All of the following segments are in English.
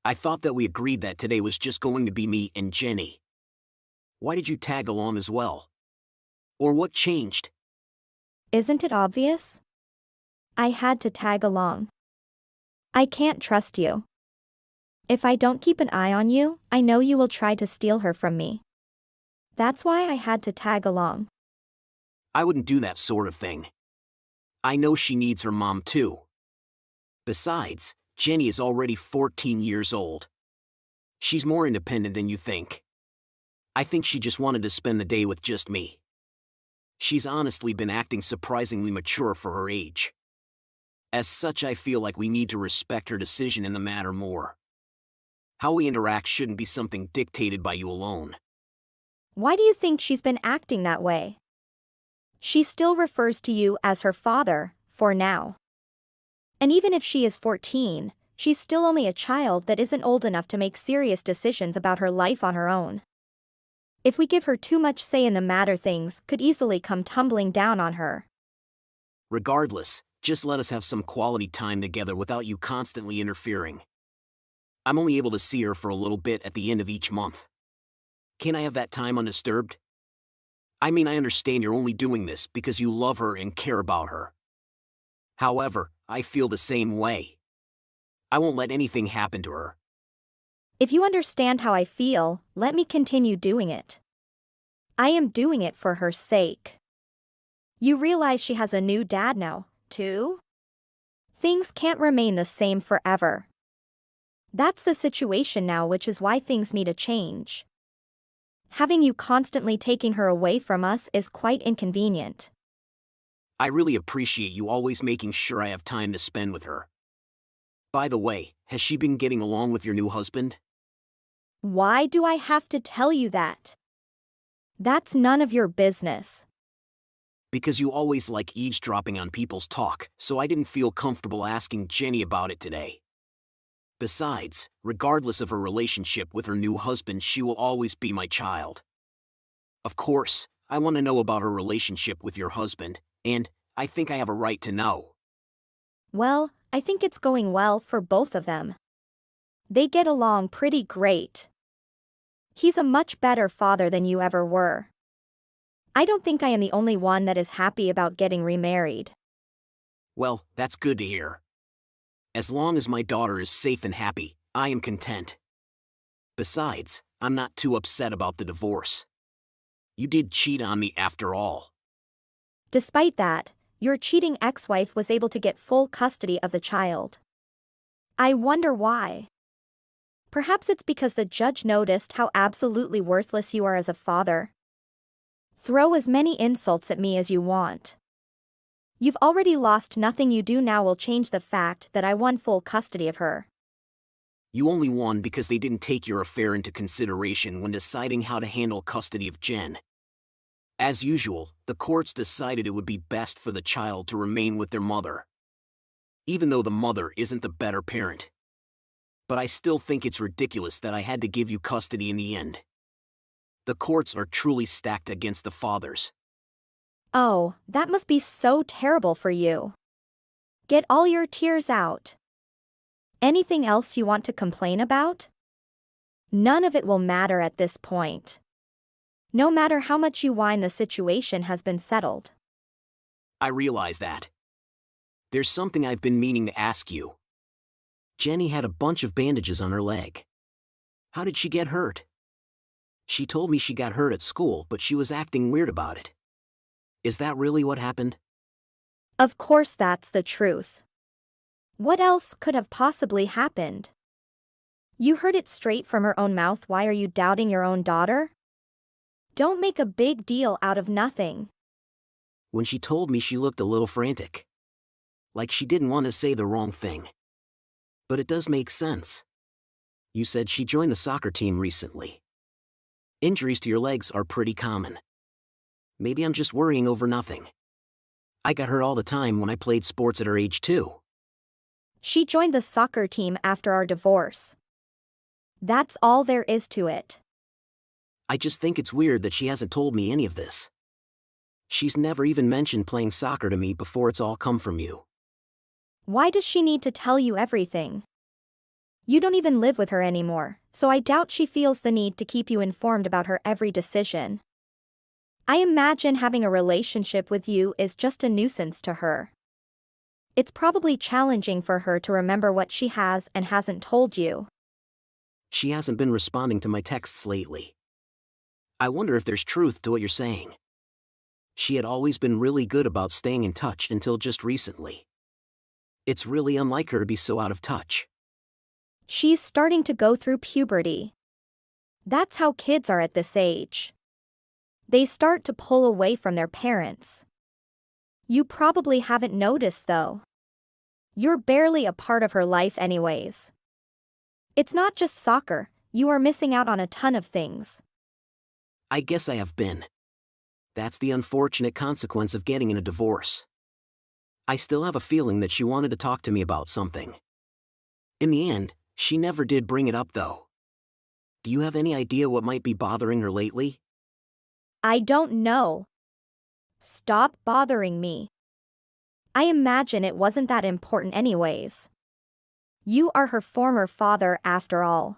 I thought that we agreed that today was just going to be me and Jenny. Why did you tag along as well? Or what changed? Isn't it obvious? I had to tag along. I can't trust you. If I don't keep an eye on you, I know you will try to steal her from me. That's why I had to tag along. I wouldn't do that sort of thing. I know she needs her mom too. Besides, Jenny is already 14 years old. She's more independent than you think. I think she just wanted to spend the day with just me. She's honestly been acting surprisingly mature for her age. As such, I feel like we need to respect her decision in the matter more. How we interact shouldn't be something dictated by you alone. Why do you think she's been acting that way? She still refers to you as her father, for now. And even if she is 14, she's still only a child that isn't old enough to make serious decisions about her life on her own. If we give her too much say in the matter, things could easily come tumbling down on her. Regardless, just let us have some quality time together without you constantly interfering. I'm only able to see her for a little bit at the end of each month. Can I have that time undisturbed? I mean, I understand you're only doing this because you love her and care about her. However, I feel the same way. I won't let anything happen to her. If you understand how I feel, let me continue doing it. I am doing it for her sake. You realize she has a new dad now, too? Things can't remain the same forever. That's the situation now, which is why things need a change. Having you constantly taking her away from us is quite inconvenient. I really appreciate you always making sure I have time to spend with her. By the way, has she been getting along with your new husband? Why do I have to tell you that? That's none of your business. Because you always like eavesdropping on people's talk, so I didn't feel comfortable asking Jenny about it today. Besides, regardless of her relationship with her new husband, she will always be my child. Of course, I want to know about her relationship with your husband, and I think I have a right to know. Well, I think it's going well for both of them. They get along pretty great. He's a much better father than you ever were. I don't think I am the only one that is happy about getting remarried. Well, that's good to hear. As long as my daughter is safe and happy, I am content. Besides, I'm not too upset about the divorce. You did cheat on me after all. Despite that, your cheating ex-wife was able to get full custody of the child. I wonder why. Perhaps it's because the judge noticed how absolutely worthless you are as a father. Throw as many insults at me as you want. You've already lost. Nothing you do now will change the fact that I won full custody of her. You only won because they didn't take your affair into consideration when deciding how to handle custody of Jen. As usual, the courts decided it would be best for the child to remain with their mother. Even though the mother isn't the better parent. But I still think it's ridiculous that I had to give you custody in the end. The courts are truly stacked against the fathers. Oh, that must be so terrible for you. Get all your tears out. Anything else you want to complain about? None of it will matter at this point. No matter how much you whine, the situation has been settled. I realize that. There's something I've been meaning to ask you. Jenny had a bunch of bandages on her leg. How did she get hurt? She told me she got hurt at school, but she was acting weird about it. Is that really what happened? Of course that's the truth. What else could have possibly happened? You heard it straight from her own mouth. Why are you doubting your own daughter? Don't make a big deal out of nothing. When she told me, she looked a little frantic. Like she didn't want to say the wrong thing. But it does make sense. You said she joined the soccer team recently. Injuries to your legs are pretty common. Maybe I'm just worrying over nothing. I got hurt all the time when I played sports at her age too. She joined the soccer team after our divorce. That's all there is to it. I just think it's weird that she hasn't told me any of this. She's never even mentioned playing soccer to me before. It's all come from you. Why does she need to tell you everything? You don't even live with her anymore, so I doubt she feels the need to keep you informed about her every decision. I imagine having a relationship with you is just a nuisance to her. It's probably challenging for her to remember what she has and hasn't told you. She hasn't been responding to my texts lately. I wonder if there's truth to what you're saying. She had always been really good about staying in touch until just recently. It's really unlike her to be so out of touch. She's starting to go through puberty. That's how kids are at this age. They start to pull away from their parents. You probably haven't noticed though. You're barely a part of her life anyways. It's not just soccer, you are missing out on a ton of things. I guess I have been. That's the unfortunate consequence of getting in a divorce. I still have a feeling that she wanted to talk to me about something. In the end, she never did bring it up though. Do you have any idea what might be bothering her lately? I don't know. Stop bothering me. I imagine it wasn't that important anyways. You are her former father after all.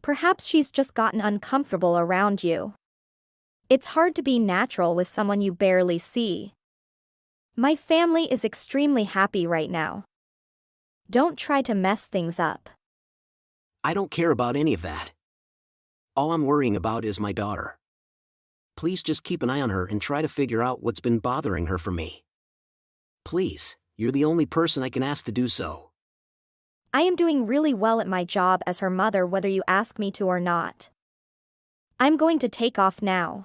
Perhaps she's just gotten uncomfortable around you. It's hard to be natural with someone you barely see. My family is extremely happy right now. Don't try to mess things up. I don't care about any of that. All I'm worrying about is my daughter. Please just keep an eye on her and try to figure out what's been bothering her for me. Please, you're the only person I can ask to do so. I am doing really well at my job as her mother whether you ask me to or not. I'm going to take off now.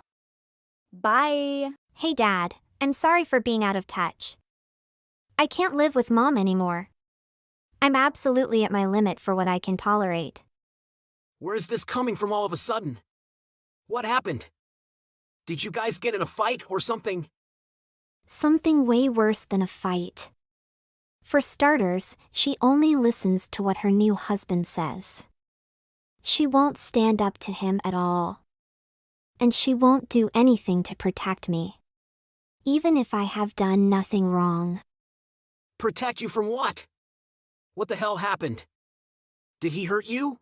Bye. Hey Dad, I'm sorry for being out of touch. I can't live with Mom anymore. I'm absolutely at my limit for what I can tolerate. Where's this coming from all of a sudden? What happened? Did you guys get in a fight or something? Something way worse than a fight. For starters, she only listens to what her new husband says. She won't stand up to him at all. And she won't do anything to protect me. Even if I have done nothing wrong. Protect you from what? What the hell happened? Did he hurt you?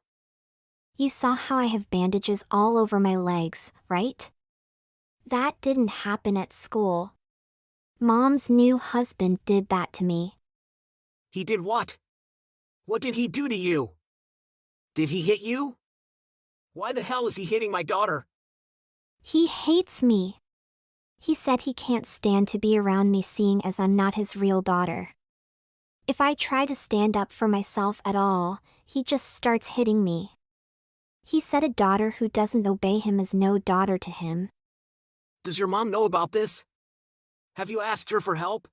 You saw how I have bandages all over my legs, right? That didn't happen at school. Mom's new husband did that to me. He did what? What did he do to you? Did he hit you? Why the hell is he hitting my daughter? He hates me. He said he can't stand to be around me seeing as I'm not his real daughter. If I try to stand up for myself at all, he just starts hitting me. He said a daughter who doesn't obey him is no daughter to him. Does your mom know about this? Have you asked her for help?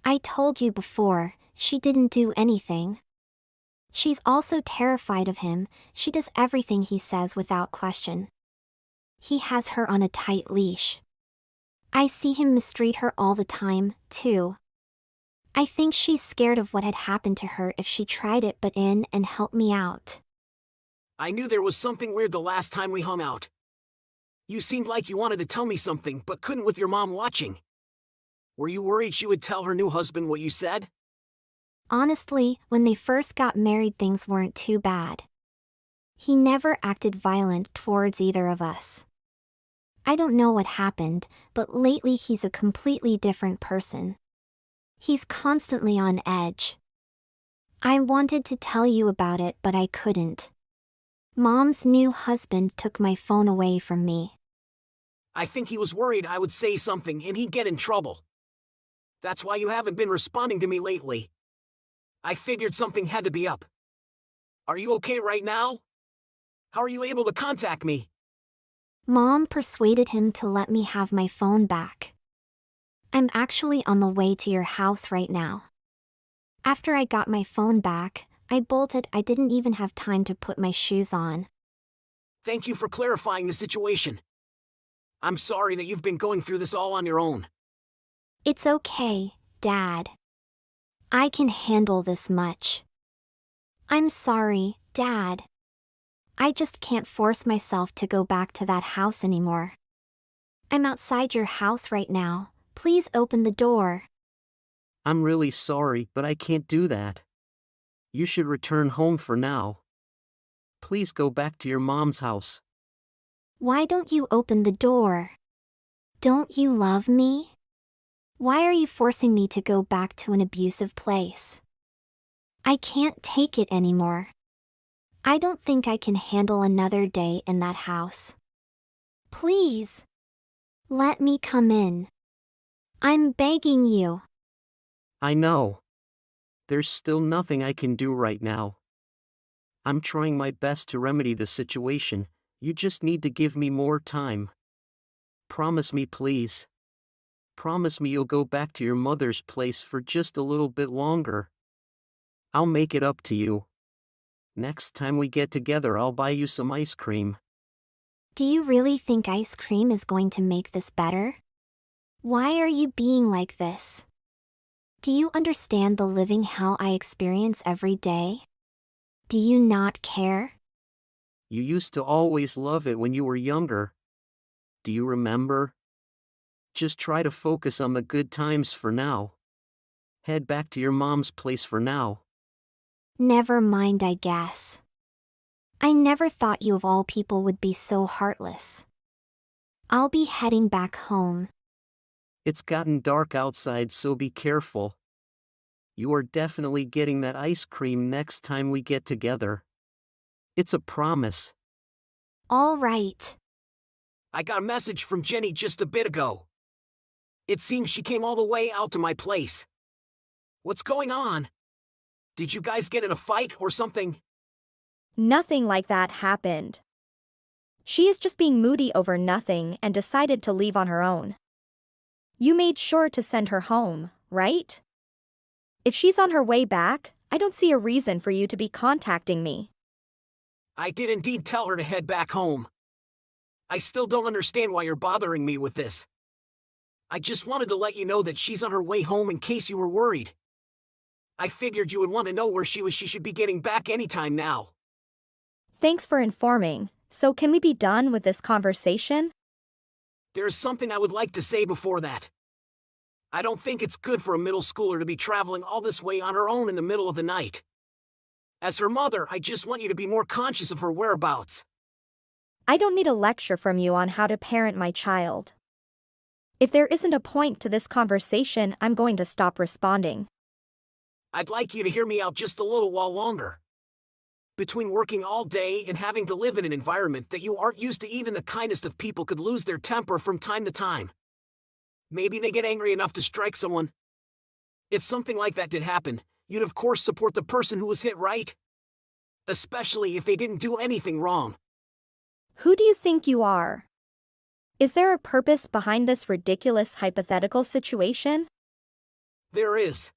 I told you before, she didn't do anything. She's also terrified of him, she does everything he says without question. He has her on a tight leash. I see him mistreat her all the time, too. I think she's scared of what had happened to her if she tried it but in and helped me out. I knew there was something weird the last time we hung out. You seemed like you wanted to tell me something but couldn't with your mom watching. Were you worried she would tell her new husband what you said? Honestly, when they first got married things weren't too bad. He never acted violent towards either of us. I don't know what happened, but lately he's a completely different person. He's constantly on edge. I wanted to tell you about it but I couldn't. Mom's new husband took my phone away from me. I think he was worried I would say something and he'd get in trouble. That's why you haven't been responding to me lately. I figured something had to be up. Are you okay right now? How are you able to contact me? Mom persuaded him to let me have my phone back. I'm actually on the way to your house right now. After I got my phone back, I bolted. I didn't even have time to put my shoes on. Thank you for clarifying the situation. I'm sorry that you've been going through this all on your own. It's okay, Dad. I can handle this much. I'm sorry, Dad. I just can't force myself to go back to that house anymore. I'm outside your house right now. Please open the door. I'm really sorry, but I can't do that. You should return home for now. Please go back to your mom's house. Why don't you open the door? Don't you love me? Why are you forcing me to go back to an abusive place? I can't take it anymore. I don't think I can handle another day in that house. Please. Let me come in. I'm begging you. I know. There's still nothing I can do right now. I'm trying my best to remedy the situation, you just need to give me more time. Promise me, please. Promise me you'll go back to your mother's place for just a little bit longer. I'll make it up to you. Next time we get together, I'll buy you some ice cream. Do you really think ice cream is going to make this better? Why are you being like this? Do you understand the living hell I experience every day? Do you not care? You used to always love it when you were younger. Do you remember? Just try to focus on the good times for now. Head back to your mom's place for now. Never mind, I guess. I never thought you of all people would be so heartless. I'll be heading back home. It's gotten dark outside, so be careful. You are definitely getting that ice cream next time we get together. It's a promise. All right. I got a message from Jenny just a bit ago. It seems she came all the way out to my place. What's going on? Did you guys get in a fight or something? Nothing like that happened. She is just being moody over nothing and decided to leave on her own. You made sure to send her home, right? If she's on her way back, I don't see a reason for you to be contacting me. I did indeed tell her to head back home. I still don't understand why you're bothering me with this. I just wanted to let you know that she's on her way home in case you were worried. I figured you would want to know where she was. She should be getting back anytime now. Thanks for informing. So can we be done with this conversation? There is something I would like to say before that. I don't think it's good for a middle schooler to be traveling all this way on her own in the middle of the night. As her mother, I just want you to be more conscious of her whereabouts. I don't need a lecture from you on how to parent my child. If there isn't a point to this conversation, I'm going to stop responding. I'd like you to hear me out just a little while longer. Between working all day and having to live in an environment that you aren't used to, even the kindest of people could lose their temper from time to time. Maybe they get angry enough to strike someone. If something like that did happen, you'd of course support the person who was hit, right? Especially if they didn't do anything wrong. Who do you think you are? Is there a purpose behind this ridiculous hypothetical situation? There is.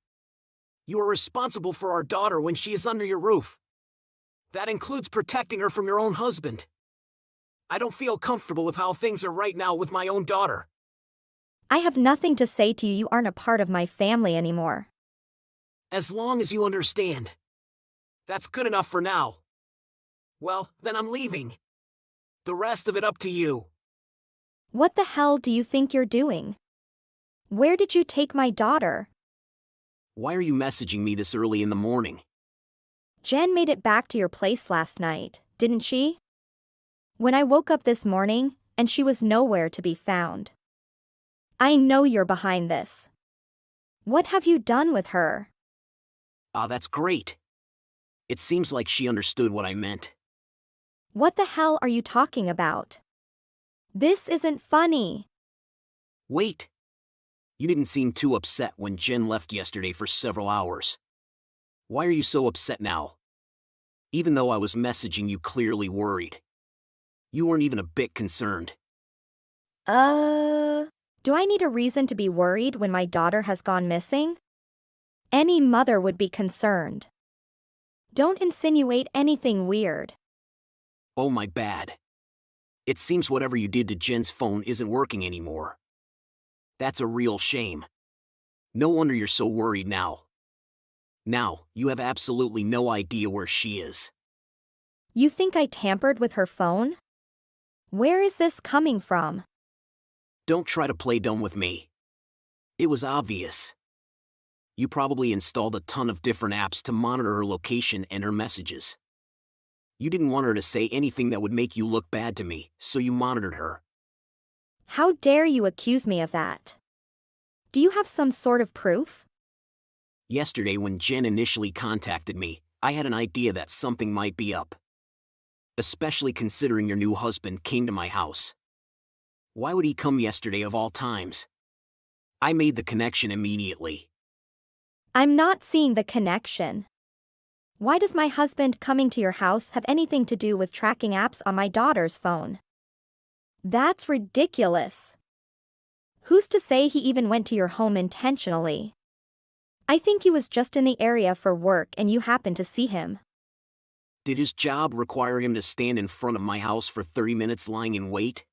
You are responsible for our daughter when she is under your roof. That includes protecting her from your own husband. I don't feel comfortable with how things are right now with my own daughter. I have nothing to say to you. You aren't a part of my family anymore. As long as you understand. That's good enough for now. Well, then I'm leaving. The rest of it up to you. What the hell do you think you're doing? Where did you take my daughter? Why are you messaging me this early in the morning? Jen made it back to your place last night, didn't she? When I woke up this morning, and she was nowhere to be found. I know you're behind this. What have you done with her? That's great. It seems like she understood what I meant. What the hell are you talking about? This isn't funny. Wait. You didn't seem too upset when Jen left yesterday for several hours. Why are you so upset now? Even though I was messaging you clearly worried. You weren't even a bit concerned. Do I need a reason to be worried when my daughter has gone missing? Any mother would be concerned. Don't insinuate anything weird. Oh, my bad. It seems whatever you did to Jen's phone isn't working anymore. That's a real shame. No wonder you're so worried now. Now, you have absolutely no idea where she is. You think I tampered with her phone? Where is this coming from? Don't try to play dumb with me. It was obvious. You probably installed a ton of different apps to monitor her location and her messages. You didn't want her to say anything that would make you look bad to me, so you monitored her. How dare you accuse me of that? Do you have some sort of proof? Yesterday when Jen initially contacted me, I had an idea that something might be up. Especially considering your new husband came to my house. Why would he come yesterday of all times? I made the connection immediately. I'm not seeing the connection. Why does my husband coming to your house have anything to do with tracking apps on my daughter's phone? That's ridiculous. Who's to say he even went to your home intentionally? I think he was just in the area for work and you happened to see him. Did his job require him to stand in front of my house for 30 minutes lying in wait?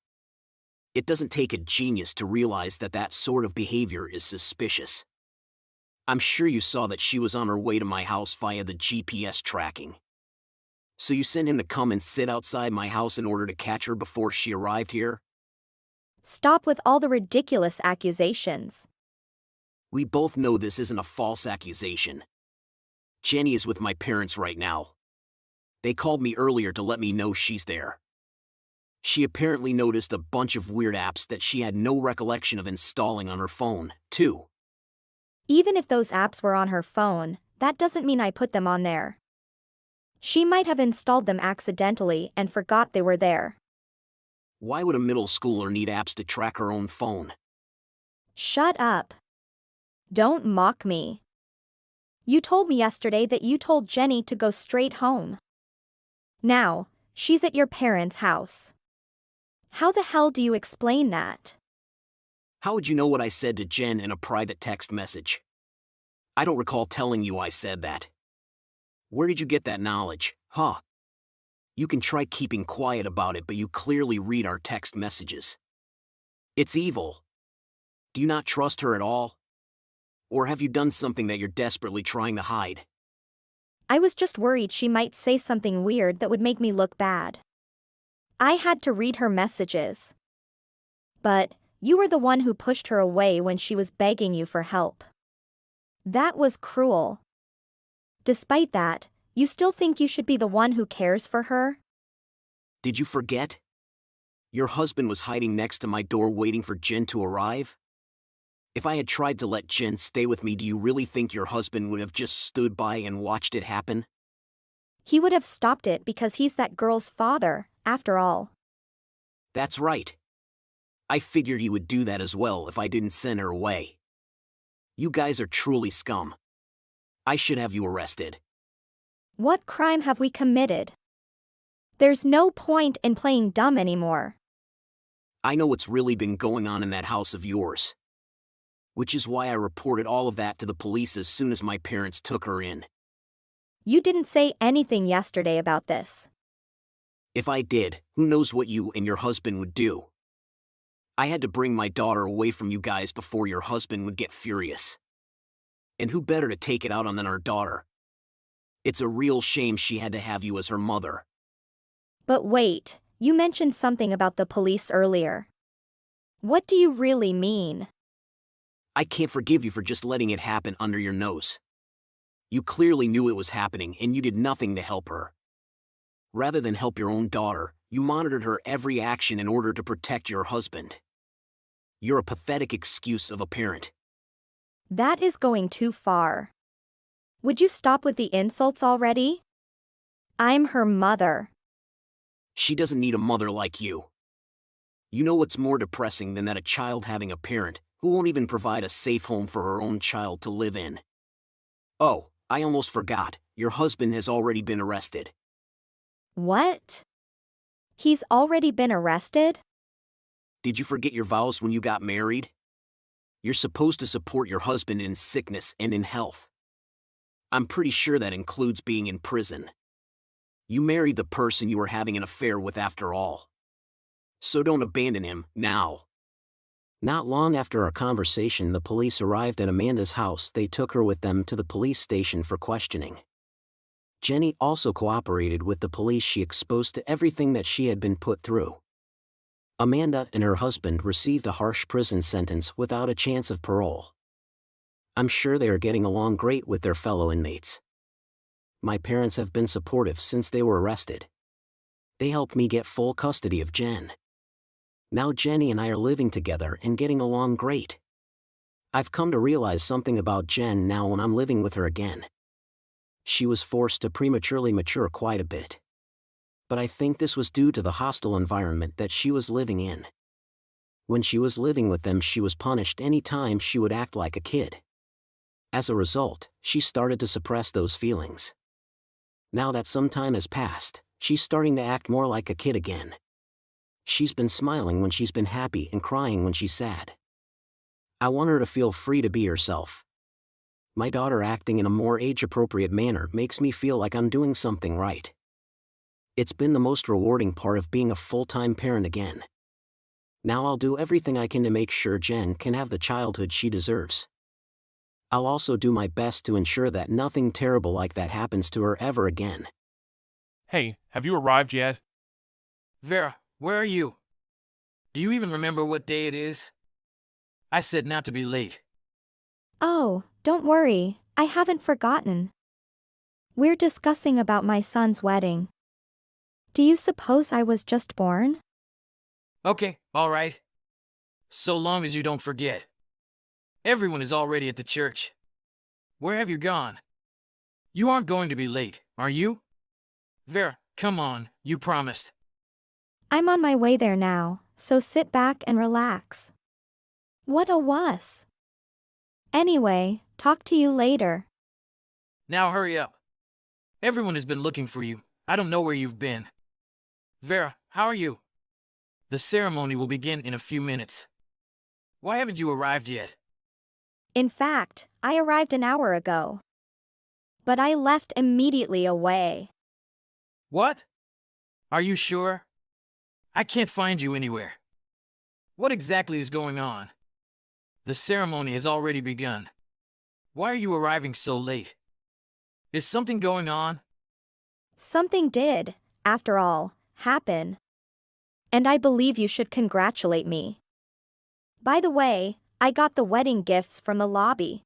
It doesn't take a genius to realize that that sort of behavior is suspicious. I'm sure you saw that she was on her way to my house via the GPS tracking. So you sent him to come and sit outside my house in order to catch her before she arrived here? Stop with all the ridiculous accusations. We both know this isn't a false accusation. Jenny is with my parents right now. They called me earlier to let me know she's there. She apparently noticed a bunch of weird apps that she had no recollection of installing on her phone, too. Even if those apps were on her phone, that doesn't mean I put them on there. She might have installed them accidentally and forgot they were there. Why would a middle schooler need apps to track her own phone? Shut up. Don't mock me. You told me yesterday that you told Jenny to go straight home. Now, she's at your parents' house. How the hell do you explain that? How would you know what I said to Jen in a private text message? I don't recall telling you I said that. Where did you get that knowledge, huh? You can try keeping quiet about it, but you clearly read our text messages. It's evil. Do you not trust her at all? Or have you done something that you're desperately trying to hide? I was just worried she might say something weird that would make me look bad. I had to read her messages. But you were the one who pushed her away when she was begging you for help. That was cruel. Despite that, you still think you should be the one who cares for her? Did you forget? Your husband was hiding next to my door waiting for Jen to arrive? If I had tried to let Jen stay with me, do you really think your husband would have just stood by and watched it happen? He would have stopped it because he's that girl's father, after all. That's right. I figured he would do that as well if I didn't send her away. You guys are truly scum. I should have you arrested. What crime have we committed? There's no point in playing dumb anymore. I know what's really been going on in that house of yours. Which is why I reported all of that to the police as soon as my parents took her in. You didn't say anything yesterday about this. If I did, who knows what you and your husband would do? I had to bring my daughter away from you guys before your husband would get furious. And who better to take it out on than our daughter? It's a real shame she had to have you as her mother. But wait, you mentioned something about the police earlier. What do you really mean? I can't forgive you for just letting it happen under your nose. You clearly knew it was happening and you did nothing to help her. Rather than help your own daughter, you monitored her every action in order to protect your husband. You're a pathetic excuse of a parent. That is going too far. Would you stop with the insults already? I'm her mother. She doesn't need a mother like you. You know what's more depressing than that a child having a parent who won't even provide a safe home for her own child to live in? Oh, I almost forgot, your husband has already been arrested. What? He's already been arrested? Did you forget your vows when you got married? You're supposed to support your husband in sickness and in health. I'm pretty sure that includes being in prison. You married the person you were having an affair with after all. So don't abandon him, now. Not long after our conversation, the police arrived at Amanda's house. They took her with them to the police station for questioning. Jenny also cooperated with the police. She exposed to everything that she had been put through. Amanda and her husband received a harsh prison sentence without a chance of parole. I'm sure they are getting along great with their fellow inmates. My parents have been supportive since they were arrested. They helped me get full custody of Jen. Now Jenny and I are living together and getting along great. I've come to realize something about Jen now when I'm living with her again. She was forced to prematurely mature quite a bit. But I think this was due to the hostile environment that she was living in. When she was living with them, she was punished any time she would act like a kid. As a result, she started to suppress those feelings. Now that some time has passed, she's starting to act more like a kid again. She's been smiling when she's been happy and crying when she's sad. I want her to feel free to be herself. My daughter acting in a more age-appropriate manner makes me feel like I'm doing something right. It's been the most rewarding part of being a full-time parent again. Now I'll do everything I can to make sure Jen can have the childhood she deserves. I'll also do my best to ensure that nothing terrible like that happens to her ever again. Hey, have you arrived yet? Vera, where are you? Do you even remember what day it is? I said not to be late. Oh, don't worry, I haven't forgotten. We're discussing about my son's wedding. Do you suppose I was just born? Okay, all right. So long as you don't forget. Everyone is already at the church. Where have you gone? You aren't going to be late, are you? Vera, come on, you promised. I'm on my way there now, so sit back and relax. What a wuss. Anyway, talk to you later. Now hurry up. Everyone has been looking for you. I don't know where you've been. Vera, how are you? The ceremony will begin in a few minutes. Why haven't you arrived yet? In fact, I arrived an hour ago. But I left immediately away. What? Are you sure? I can't find you anywhere. What exactly is going on? The ceremony has already begun. Why are you arriving so late? Is something going on? Something did, after all, happen. And I believe you should congratulate me. By the way, I got the wedding gifts from the lobby.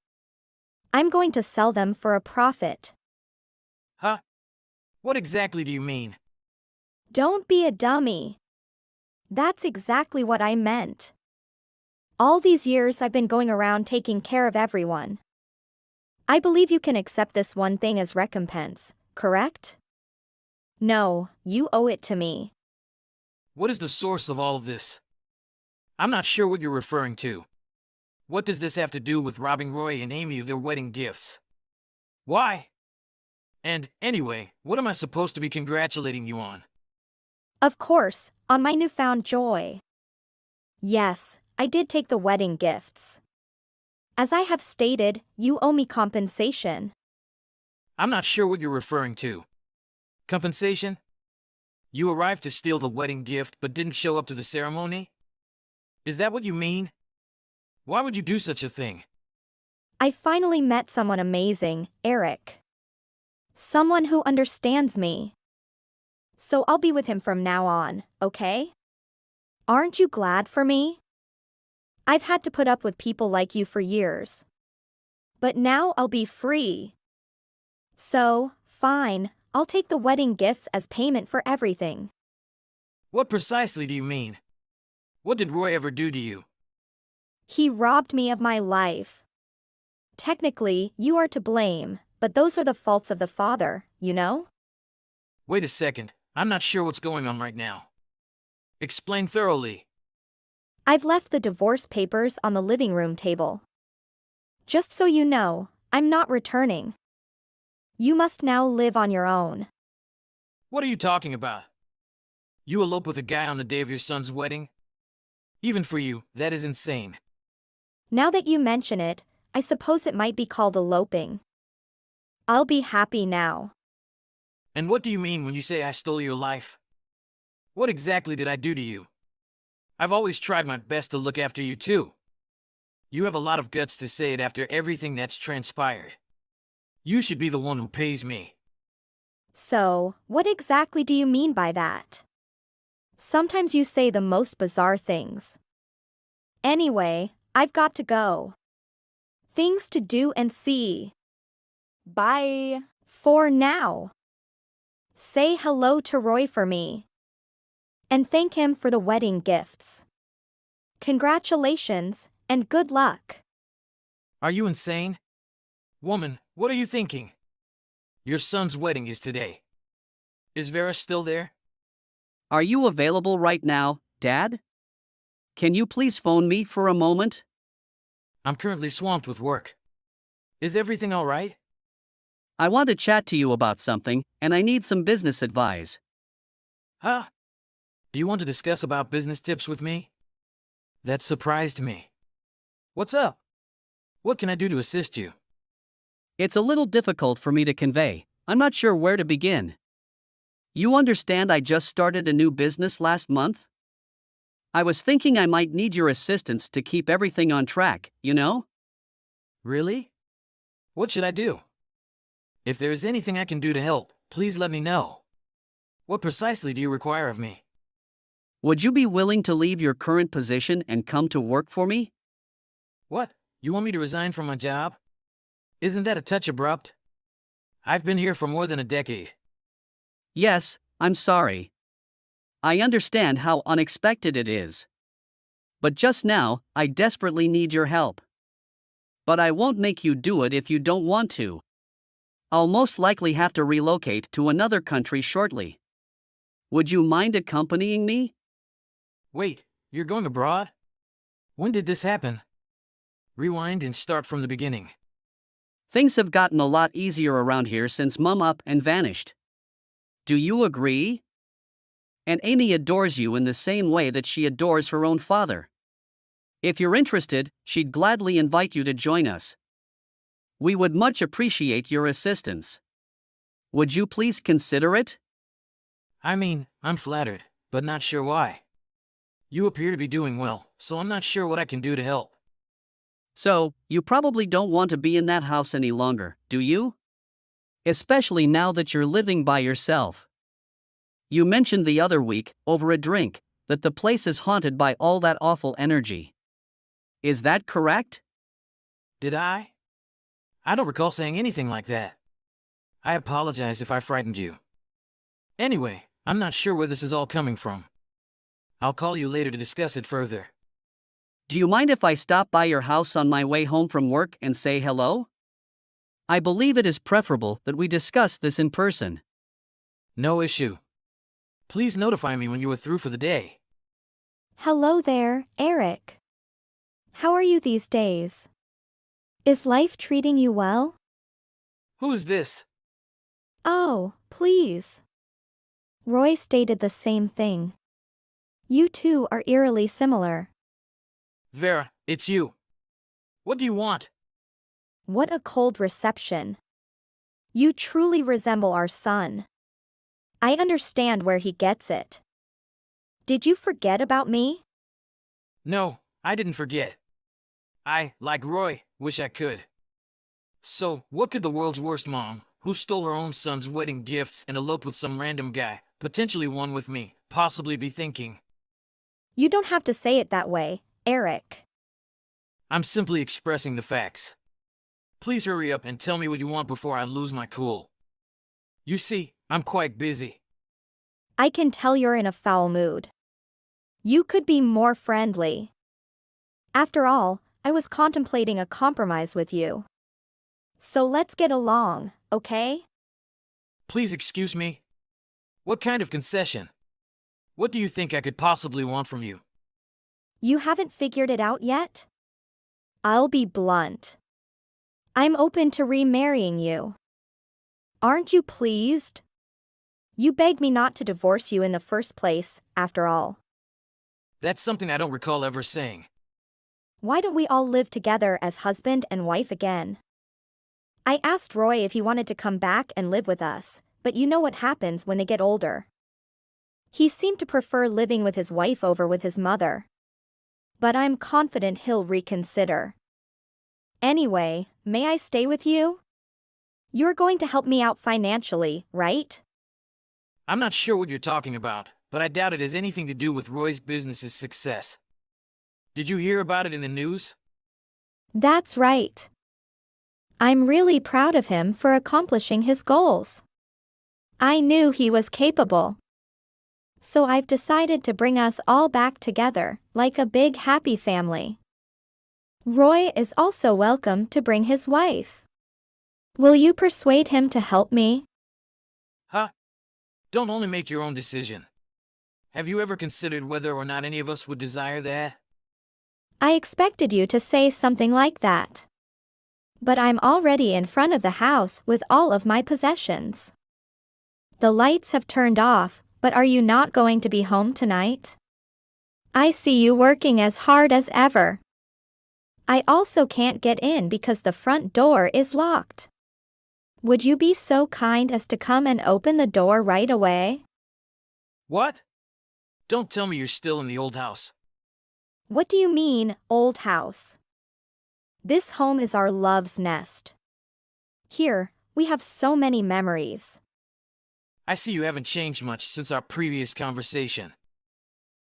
I'm going to sell them for a profit. Huh? What exactly do you mean? Don't be a dummy. That's exactly what I meant. All these years I've been going around taking care of everyone. I believe you can accept this one thing as recompense, correct? No, you owe it to me. What is the source of all of this? I'm not sure what you're referring to. What does this have to do with robbing Roy and Amy of their wedding gifts? Why? And, anyway, what am I supposed to be congratulating you on? Of course, on my newfound joy. Yes, I did take the wedding gifts. As I have stated, you owe me compensation. I'm not sure what you're referring to. Compensation? You arrived to steal the wedding gift but didn't show up to the ceremony? Is that what you mean? Why would you do such a thing? I finally met someone amazing, Eric. Someone who understands me. So I'll be with him from now on, okay? Aren't you glad for me? I've had to put up with people like you for years. But now I'll be free. So, fine, I'll take the wedding gifts as payment for everything. What precisely do you mean? What did Roy ever do to you? He robbed me of my life. Technically, you are to blame, but those are the faults of the father, you know? Wait a second, I'm not sure what's going on right now. Explain thoroughly. I've left the divorce papers on the living room table. Just so you know, I'm not returning. You must now live on your own. What are you talking about? You elope with a guy on the day of your son's wedding? Even for you, that is insane. Now that you mention it, I suppose it might be called eloping. I'll be happy now. And what do you mean when you say I stole your life? What exactly did I do to you? I've always tried my best to look after you too. You have a lot of guts to say it after everything that's transpired. You should be the one who pays me. So, what exactly do you mean by that? Sometimes you say the most bizarre things. Anyway, I've got to go. things to do and see. Bye. For now. Say hello to Roy for me. And thank him for the wedding gifts. Congratulations, and good luck. Are you insane? Woman, what are you thinking? Your son's wedding is today. Is Vera still there? Are you available right now, Dad? Can you please phone me for a moment? I'm currently swamped with work. Is everything all right? I want to chat to you about something, and I need some business advice. Huh? Do you want to discuss about business tips with me? That surprised me. What's up? What can I do to assist you? It's a little difficult for me to convey. I'm not sure where to begin. You understand I just started a new business last month? I was thinking I might need your assistance to keep everything on track, you know? Really? What should I do? If there is anything I can do to help, please let me know. What precisely do you require of me? Would you be willing to leave your current position and come to work for me? What? You want me to resign from my job? Isn't that a touch abrupt? I've been here for more than a decade. Yes, I'm sorry. I understand how unexpected it is. But just now, I desperately need your help. But I won't make you do it if you don't want to. I'll most likely have to relocate to another country shortly. Would you mind accompanying me? Wait, you're going abroad? When did this happen? Rewind and start from the beginning. Things have gotten a lot easier around here since Mum up and vanished. Do you agree? And Amy adores you in the same way that she adores her own father. If you're interested, she'd gladly invite you to join us. We would much appreciate your assistance. Would you please consider it? I mean, I'm flattered, but not sure why. You appear to be doing well, so I'm not sure what I can do to help. So, you probably don't want to be in that house any longer, do you? Especially now that you're living by yourself. You mentioned the other week, over a drink, that the place is haunted by all that awful energy. Is that correct? Did I? I don't recall saying anything like that. I apologize if I frightened you. Anyway, I'm not sure where this is all coming from. I'll call you later to discuss it further. Do you mind if I stop by your house on my way home from work and say hello? I believe it is preferable that we discuss this in person. No issue. Please notify me when you are through for the day. Hello there, Eric. How are you these days? Is life treating you well? Who is this? Oh, please. Roy stated the same thing. You two are eerily similar. Vera, it's you. What do you want? What a cold reception. You truly resemble our son. I understand where he gets it. Did you forget about me? No, I didn't forget. I, like Roy, wish I could. So, what could the world's worst mom, who stole her own son's wedding gifts and eloped with some random guy, potentially one with me, possibly be thinking? You don't have to say it that way, Eric. I'm simply expressing the facts. Please hurry up and tell me what you want before I lose my cool. You see, I'm quite busy. I can tell you're in a foul mood. You could be more friendly. After all, I was contemplating a compromise with you. So let's get along, okay? Please excuse me. What kind of concession? What do you think I could possibly want from you? You haven't figured it out yet? I'll be blunt. I'm open to remarrying you. Aren't you pleased? You begged me not to divorce you in the first place, after all. That's something I don't recall ever saying. Why don't we all live together as husband and wife again? I asked Roy if he wanted to come back and live with us, but you know what happens when they get older. He seemed to prefer living with his wife over with his mother. But I'm confident he'll reconsider. Anyway, may I stay with you? You're going to help me out financially, right? I'm not sure what you're talking about, but I doubt it has anything to do with Roy's business's success. Did you hear about it in the news? That's right. I'm really proud of him for accomplishing his goals. I knew he was capable. So I've decided to bring us all back together, like a big happy family. Roy is also welcome to bring his wife. Will you persuade him to help me? Huh? Don't only make your own decision. Have you ever considered whether or not any of us would desire that? I expected you to say something like that. But I'm already in front of the house with all of my possessions. The lights have turned off, but are you not going to be home tonight? I see you working as hard as ever. I also can't get in because the front door is locked. Would you be so kind as to come and open the door right away? What? Don't tell me you're still in the old house. What do you mean, old house? This home is our love's nest. Here, we have so many memories. I see you haven't changed much since our previous conversation.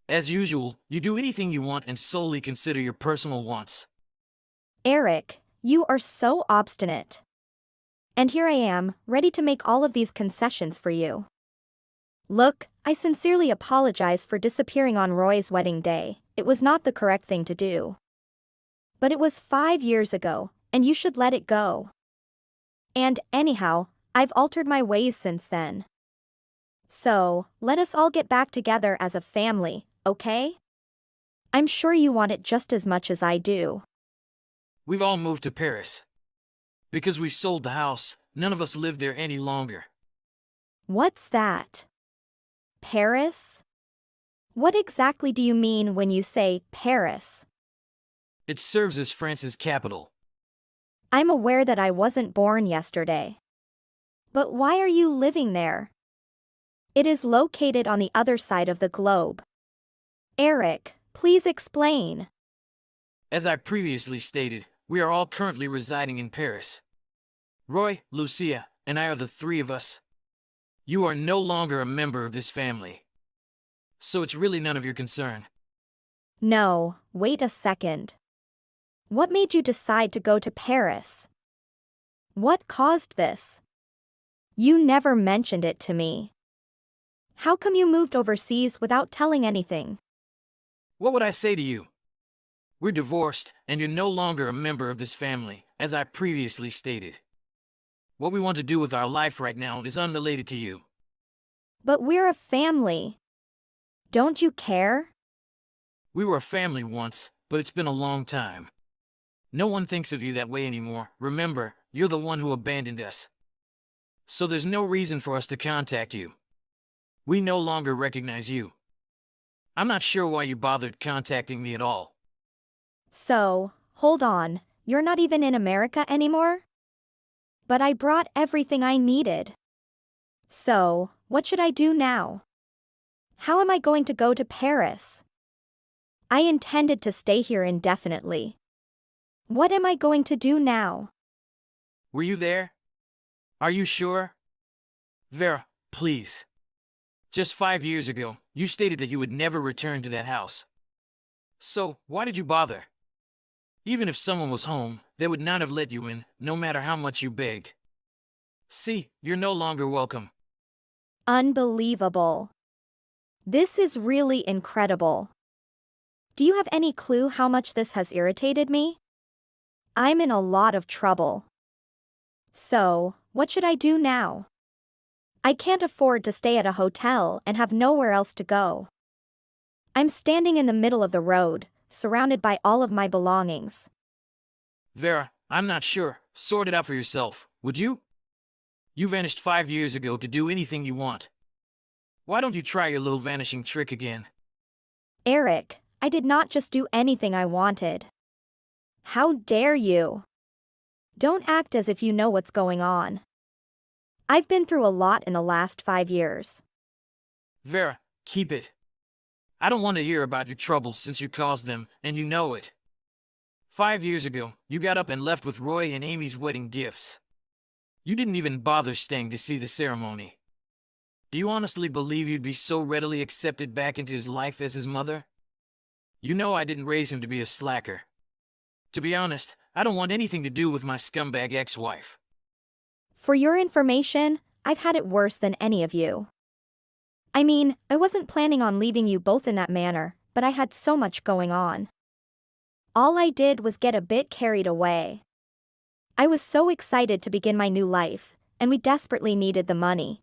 As usual, you do anything you want and solely consider your personal wants. Eric, you are so obstinate. And here I am, ready to make all of these concessions for you. Look, I sincerely apologize for disappearing on Roy's wedding day. It was not the correct thing to do. But it was 5 years ago, and you should let it go. And, anyhow, I've altered my ways since then. So, let us all get back together as a family, okay? I'm sure you want it just as much as I do. We've all moved to Paris. Because we sold the house, none of us live there any longer. What's that? Paris? What exactly do you mean when you say Paris? It serves as France's capital. I'm aware that I wasn't born yesterday. But why are you living there? It is located on the other side of the globe. Eric, please explain. As I previously stated, we are all currently residing in Paris. Roy, Lucia, and I are the three of us. You are no longer a member of this family. So it's really none of your concern. No, wait a second. What made you decide to go to Paris? What caused this? You never mentioned it to me. How come you moved overseas without telling anything? What would I say to you? We're divorced, and you're no longer a member of this family, as I previously stated. What we want to do with our life right now is unrelated to you. But we're a family. Don't you care? We were a family once, but it's been a long time. No one thinks of you that way anymore. Remember, you're the one who abandoned us. So there's no reason for us to contact you. We no longer recognize you. I'm not sure why you bothered contacting me at all. So, hold on, you're not even in America anymore? But I brought everything I needed. So, what should I do now? How am I going to go to Paris? I intended to stay here indefinitely. What am I going to do now? Were you there? Are you sure? Vera, please. Just 5 years ago, you stated that you would never return to that house. So, why did you bother? Even if someone was home, they would not have let you in, no matter how much you begged. See, you're no longer welcome. Unbelievable. This is really incredible. Do you have any clue how much this has irritated me? I'm in a lot of trouble. So, what should I do now? I can't afford to stay at a hotel and have nowhere else to go. I'm standing in the middle of the road, surrounded by all of my belongings. Vera, I'm not sure. Sort it out for yourself, would you? You vanished 5 years ago to do anything you want. Why don't you try your little vanishing trick again? Eric, I did not just do anything I wanted. How dare you? Don't act as if you know what's going on. I've been through a lot in the last 5 years. Vera, keep it. I don't want to hear about your troubles since you caused them, and you know it. 5 years ago, you got up and left with Roy and Amy's wedding gifts. You didn't even bother staying to see the ceremony. Do you honestly believe you'd be so readily accepted back into his life as his mother? You know I didn't raise him to be a slacker. To be honest, I don't want anything to do with my scumbag ex-wife. For your information, I've had it worse than any of you. I mean, I wasn't planning on leaving you both in that manner, but I had so much going on. All I did was get a bit carried away. I was so excited to begin my new life, and we desperately needed the money.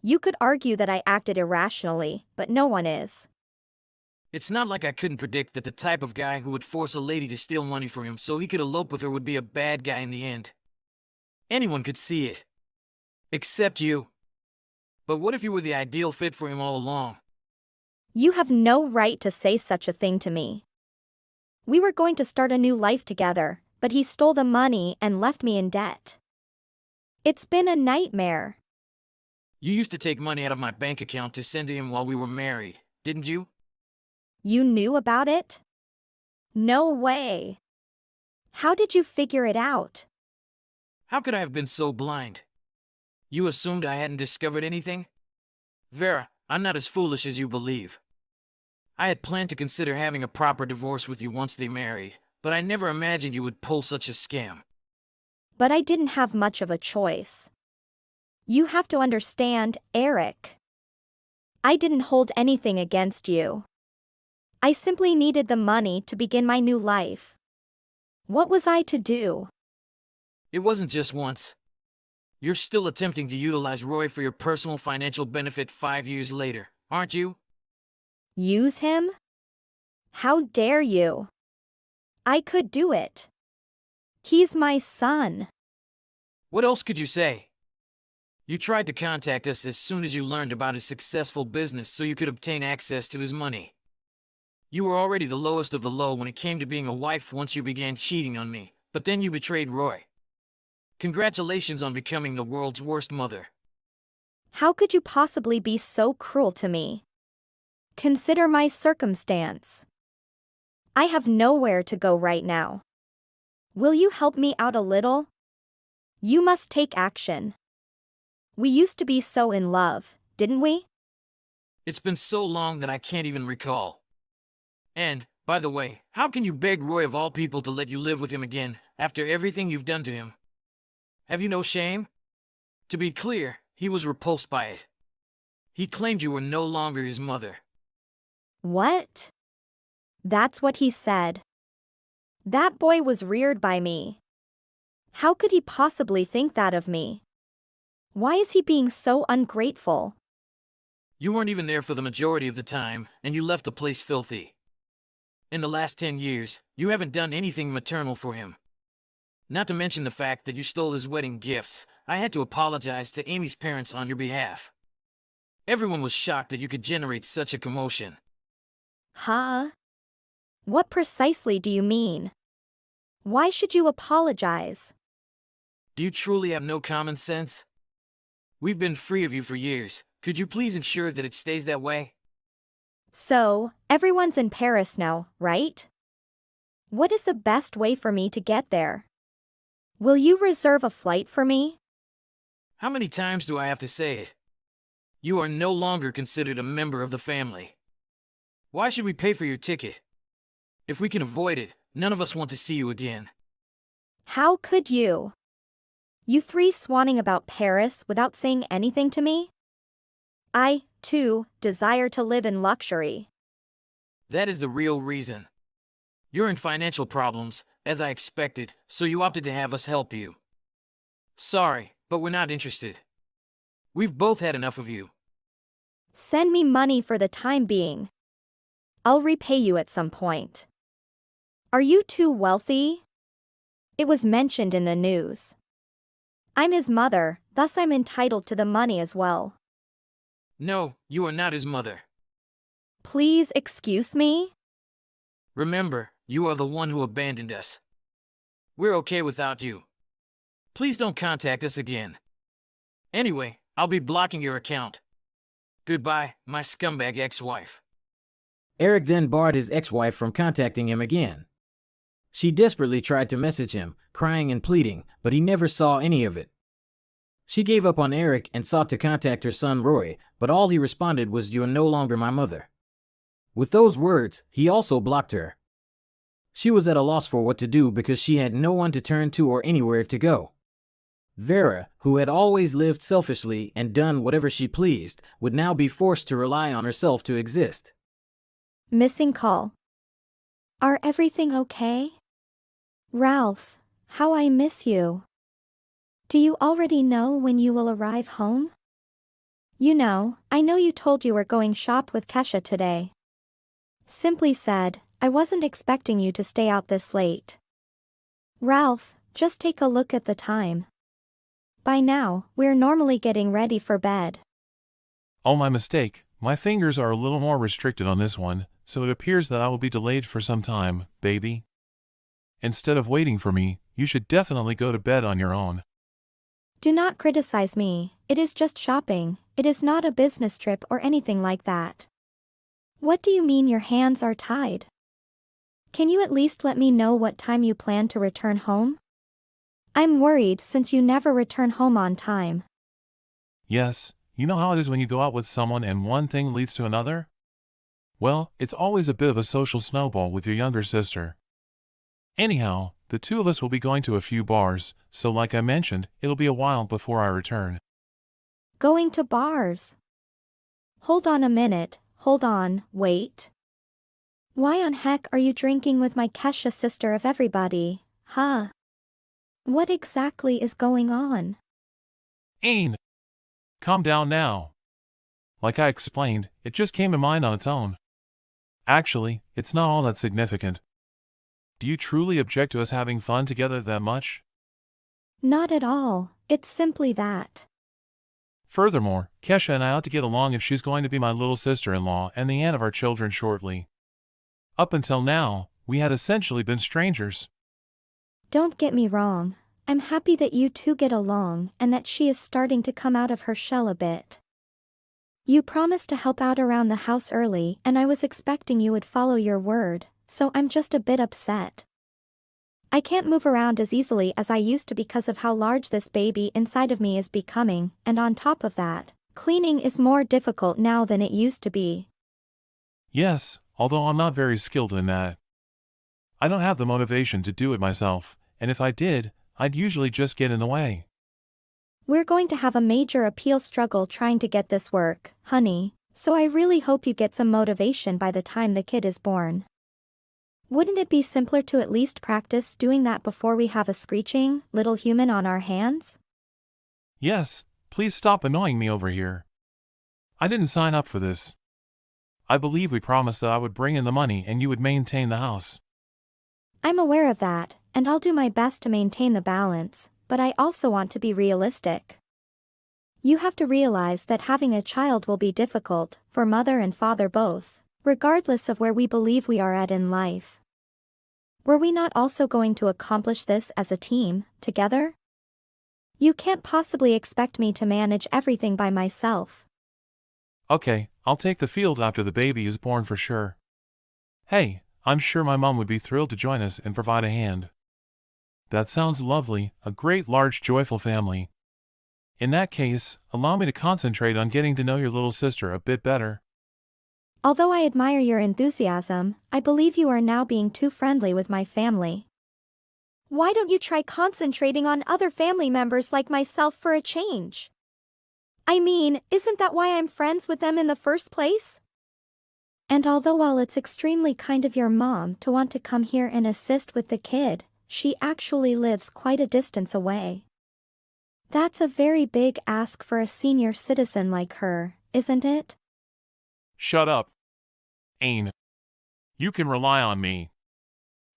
You could argue that I acted irrationally, but no one is. It's not like I couldn't predict that the type of guy who would force a lady to steal money from him so he could elope with her would be a bad guy in the end. Anyone could see it. Except you. But what if you were the ideal fit for him all along? You have no right to say such a thing to me. We were going to start a new life together, but he stole the money and left me in debt. It's been a nightmare. You used to take money out of my bank account to send to him while we were married, didn't you? You knew about it? No way. How did you figure it out? How could I have been so blind? You assumed I hadn't discovered anything? Vera, I'm not as foolish as you believe. I had planned to consider having a proper divorce with you once they married, but I never imagined you would pull such a scam. But I didn't have much of a choice. You have to understand, Eric. I didn't hold anything against you. I simply needed the money to begin my new life. What was I to do? It wasn't just once. You're still attempting to utilize Roy for your personal financial benefit 5 years later, aren't you? Use him? How dare you? I could do it. He's my son. What else could you say? You tried to contact us as soon as you learned about his successful business so you could obtain access to his money. You were already the lowest of the low when it came to being a wife once you began cheating on me, but then you betrayed Roy. Congratulations on becoming the world's worst mother. How could you possibly be so cruel to me? Consider my circumstance. I have nowhere to go right now. Will you help me out a little? You must take action. We used to be so in love, didn't we? It's been so long that I can't even recall. And, by the way, how can you beg Roy of all people to let you live with him again after everything you've done to him? Have you no shame? To be clear, he was repulsed by it. He claimed you were no longer his mother. What? That's what he said. That boy was reared by me. How could he possibly think that of me? Why is he being so ungrateful? You weren't even there for the majority of the time, and you left the place filthy. In the last 10 years, you haven't done anything maternal for him. Not to mention the fact that you stole his wedding gifts. I had to apologize to Amy's parents on your behalf. Everyone was shocked that you could generate such a commotion. Huh? What precisely do you mean? Why should you apologize? Do you truly have no common sense? We've been free of you for years. Could you please ensure that it stays that way? So, everyone's in Paris now, right? What is the best way for me to get there? Will you reserve a flight for me? How many times do I have to say it? You are no longer considered a member of the family. Why should we pay for your ticket? If we can avoid it, none of us want to see you again. How could you? You three swanning about Paris without saying anything to me? I, too, desire to live in luxury. That is the real reason. You're in financial problems, as I expected, so you opted to have us help you. Sorry, but we're not interested. We've both had enough of you. Send me money for the time being. I'll repay you at some point. Are you too wealthy? It was mentioned in the news. I'm his mother, thus I'm entitled to the money as well. No, you are not his mother. Please excuse me? Remember, you are the one who abandoned us. We're okay without you. Please don't contact us again. Anyway, I'll be blocking your account. Goodbye, my scumbag ex-wife. Eric then barred his ex-wife from contacting him again. She desperately tried to message him, crying and pleading, but he never saw any of it. She gave up on Eric and sought to contact her son Roy, but all he responded was, "You are no longer my mother." With those words, he also blocked her. She was at a loss for what to do because she had no one to turn to or anywhere to go. Vera, who had always lived selfishly and done whatever she pleased, would now be forced to rely on herself to exist. Missing call. Are everything okay? Ralph, how I miss you. Do you already know when you will arrive home? You know, I know you told you were going shop with Kesha today. Simply said, I wasn't expecting you to stay out this late. Ralph, just take a look at the time. By now, we're normally getting ready for bed. Oh, my mistake. My fingers are a little more restricted on this one, so it appears that I will be delayed for some time, baby. Instead of waiting for me, you should definitely go to bed on your own. Do not criticize me, it is just shopping, it is not a business trip or anything like that. What do you mean your hands are tied? Can you at least let me know what time you plan to return home? I'm worried since you never return home on time. Yes, you know how it is when you go out with someone and one thing leads to another? Well, it's always a bit of a social snowball with your younger sister. Anyhow, the two of us will be going to a few bars, so like I mentioned, it'll be a while before I return. Going to bars? Hold on a minute, hold on, wait. Why on heck are you drinking with my Kesha sister of everybody, huh? What exactly is going on? Ain! Calm down now. Like I explained, it just came to mind on its own. Actually, it's not all that significant. Do you truly object to us having fun together that much? Not at all, it's simply that. Furthermore, Kesha and I ought to get along if she's going to be my little sister-in-law and the aunt of our children shortly. Up until now, we had essentially been strangers. Don't get me wrong, I'm happy that you two get along and that she is starting to come out of her shell a bit. You promised to help out around the house early and I was expecting you would follow your word, so I'm just a bit upset. I can't move around as easily as I used to because of how large this baby inside of me is becoming, and on top of that, cleaning is more difficult now than it used to be. Yes, although I'm not very skilled in that. I don't have the motivation to do it myself, and if I did, I'd usually just get in the way. We're going to have a major appeal struggle trying to get this work, honey, so I really hope you get some motivation by the time the kid is born. Wouldn't it be simpler to at least practice doing that before we have a screeching, little human on our hands? Yes, please stop annoying me over here. I didn't sign up for this. I believe we promised that I would bring in the money and you would maintain the house. I'm aware of that, and I'll do my best to maintain the balance, but I also want to be realistic. You have to realize that having a child will be difficult, for mother and father both, regardless of where we believe we are at in life. Were we not also going to accomplish this as a team, together? You can't possibly expect me to manage everything by myself. Okay, I'll take the field after the baby is born for sure. Hey, I'm sure my mom would be thrilled to join us and provide a hand. That sounds lovely, a great large joyful family. In that case, allow me to concentrate on getting to know your little sister a bit better. Although I admire your enthusiasm, I believe you are now being too friendly with my family. Why don't you try concentrating on other family members like myself for a change? I mean, isn't that why I'm friends with them in the first place? And although while it's extremely kind of your mom to want to come here and assist with the kid, she actually lives quite a distance away. That's a very big ask for a senior citizen like her, isn't it? Shut up. Ain. You can rely on me.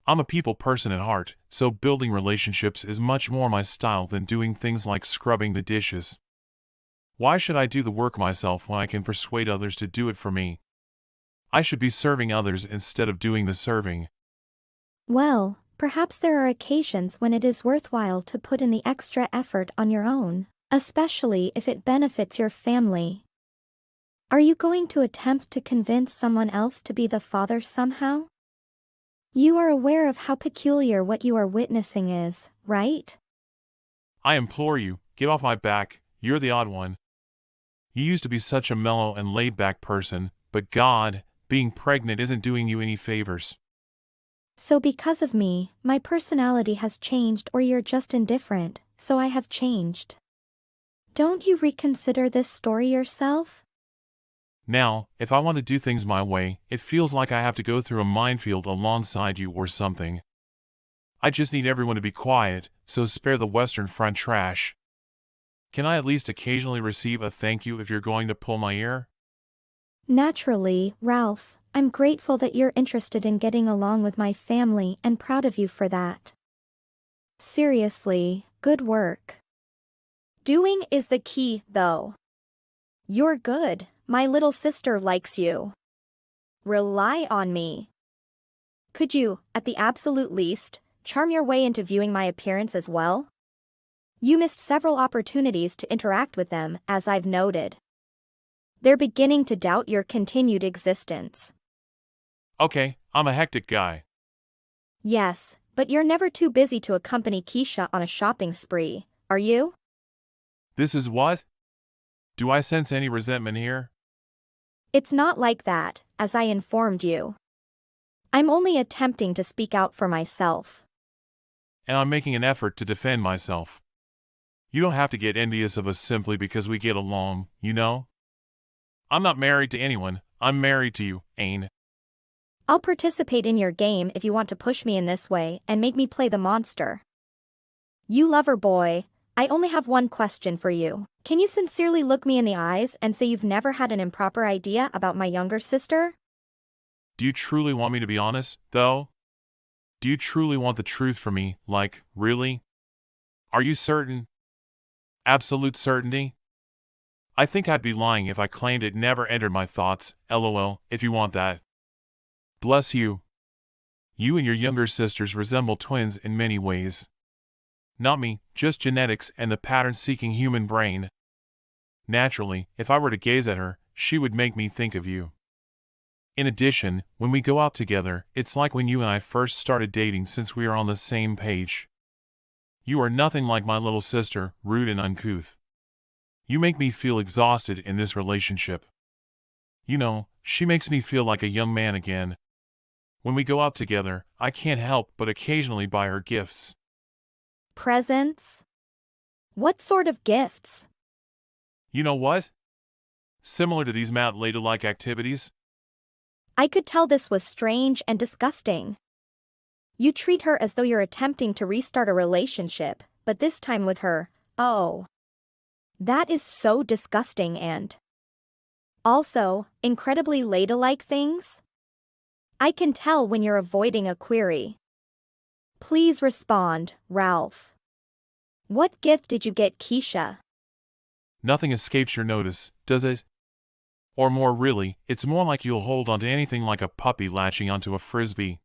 I'm a people person at heart, so building relationships is much more my style than doing things like scrubbing the dishes. Why should I do the work myself when I can persuade others to do it for me? I should be serving others instead of doing the serving. Well, perhaps there are occasions when it is worthwhile to put in the extra effort on your own, especially if it benefits your family. Are you going to attempt to convince someone else to be the father somehow? You are aware of how peculiar what you are witnessing is, right? I implore you, get off my back, you're the odd one. You used to be such a mellow and laid-back person, but God, being pregnant isn't doing you any favors. So because of me, my personality has changed or you're just indifferent, so I have changed. Don't you reconsider this story yourself? Now, if I want to do things my way, it feels like I have to go through a minefield alongside you or something. I just need everyone to be quiet, so spare the Western Front trash. Can I at least occasionally receive a thank you if you're going to pull my ear? Naturally, Ralph, I'm grateful that you're interested in getting along with my family and proud of you for that. Seriously, good work. Doing is the key, though. You're good, my little sister likes you. Rely on me. Could you, at the absolute least, charm your way into viewing my appearance as well? You missed several opportunities to interact with them, as I've noted. They're beginning to doubt your continued existence. Okay, I'm a hectic guy. Yes, but you're never too busy to accompany Keisha on a shopping spree, are you? This is what? Do I sense any resentment here? It's not like that, as I informed you. I'm only attempting to speak out for myself. And I'm making an effort to defend myself. You don't have to get envious of us simply because we get along, you know? I'm not married to anyone, I'm married to you, Ain. I'll participate in your game if you want to push me in this way and make me play the monster. You lover boy, I only have one question for you. Can you sincerely look me in the eyes and say you've never had an improper idea about my younger sister? Do you truly want me to be honest, though? Do you truly want the truth from me, like, really? Are you certain? Absolute certainty? I think I'd be lying if I claimed it never entered my thoughts, lol, if you want that. Bless you. You and your younger sisters resemble twins in many ways. Not me, just genetics and the pattern-seeking human brain. Naturally, if I were to gaze at her, she would make me think of you. In addition, when we go out together, it's like when you and I first started dating since we are on the same page. You are nothing like my little sister, rude and uncouth. You make me feel exhausted in this relationship. You know, she makes me feel like a young man again. When we go out together, I can't help but occasionally buy her gifts. Presents? What sort of gifts? You know what? Similar to these Matt ladylike activities? I could tell this was strange and disgusting. You treat her as though you're attempting to restart a relationship, but this time with her, oh. That is so disgusting and also, incredibly ladylike things? I can tell when you're avoiding a query. Please respond, Ralph. What gift did you get Keisha? Nothing escapes your notice, does it? Or more really, it's more like you'll hold onto anything like a puppy latching onto a frisbee.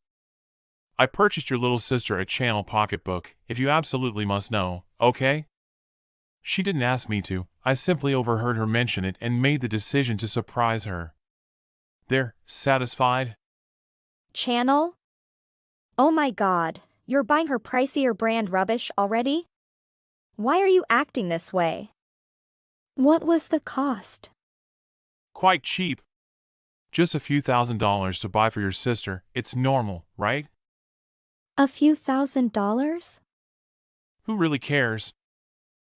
I purchased your little sister a Channel pocketbook, if you absolutely must know, okay? She didn't ask me to, I simply overheard her mention it and made the decision to surprise her. There, satisfied? Channel? Oh my god, you're buying her pricier brand rubbish already? Why are you acting this way? What was the cost? Quite cheap. Just a few $1,000s to buy for your sister, it's normal, right? A few $1,000s? Who really cares?